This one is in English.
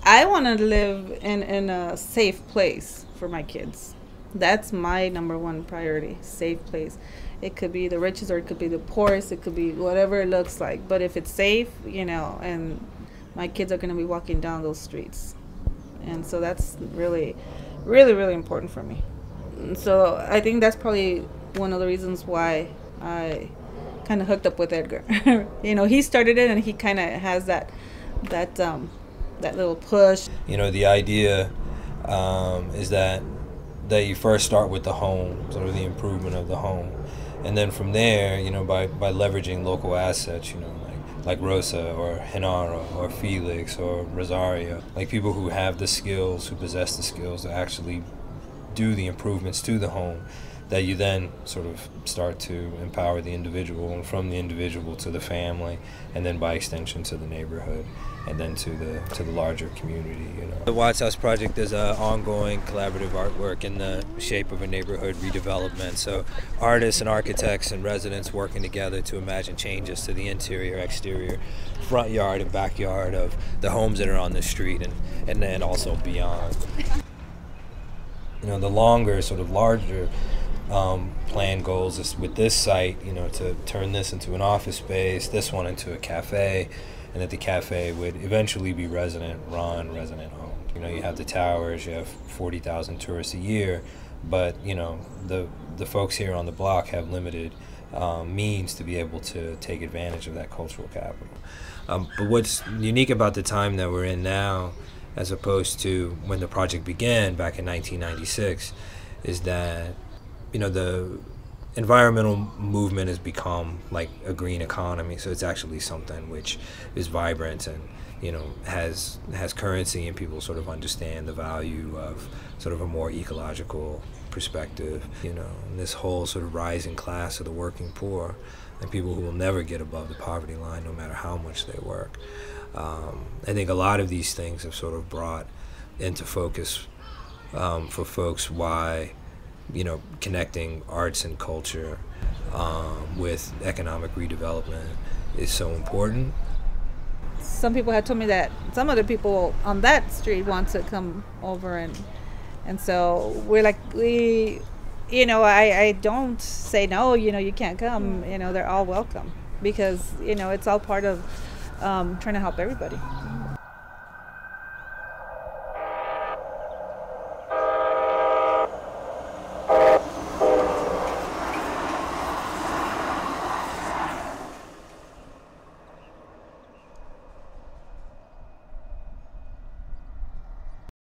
I want to live in a safe place for my kids. That's my number one priority, safe place. It could be the richest or it could be the poorest, it could be whatever it looks like. But if it's safe, and my kids are going to be walking down those streets. And so that's really, really, really important for me. And so I think that's probably one of the reasons why I kind of hooked up with Edgar. He started it and he kind of has that that little push. The idea is that you first start with the home, sort of the improvement of the home, and then from there, by leveraging local assets, like Rosa or Henara or Felix or Rosario, like people who have the skills, who possess the skills to actually do the improvements to the home, that you then sort of start to empower the individual, and from the individual to the family, and then by extension to the neighborhood, and then to the larger community. The Watts House Project is an ongoing collaborative artwork in the shape of a neighborhood redevelopment. So artists and architects and residents working together to imagine changes to the interior, exterior, front yard and backyard of the homes that are on the street, and then also beyond. The longer, sort of larger plan goals is with this site, to turn this into an office space, this one into a cafe, and that the cafe would eventually be resident-run, resident-owned. You have the towers, you have 40,000 tourists a year, but, the folks here on the block have limited means to be able to take advantage of that cultural capital. But what's unique about the time that we're in now, as opposed to when the project began back in 1996, is that the environmental movement has become like a green economy. So it's actually something which is vibrant and has currency, and people sort of understand the value of sort of a more ecological perspective. And this whole sort of rising class of the working poor, and people who will never get above the poverty line no matter how much they work. I think a lot of these things have sort of brought into focus for folks why connecting arts and culture with economic redevelopment is so important. Some people had told me that some of the people on that street want to come over, and so we're like, I don't say no, you can't come, they're all welcome, because it's all part of trying to help everybody.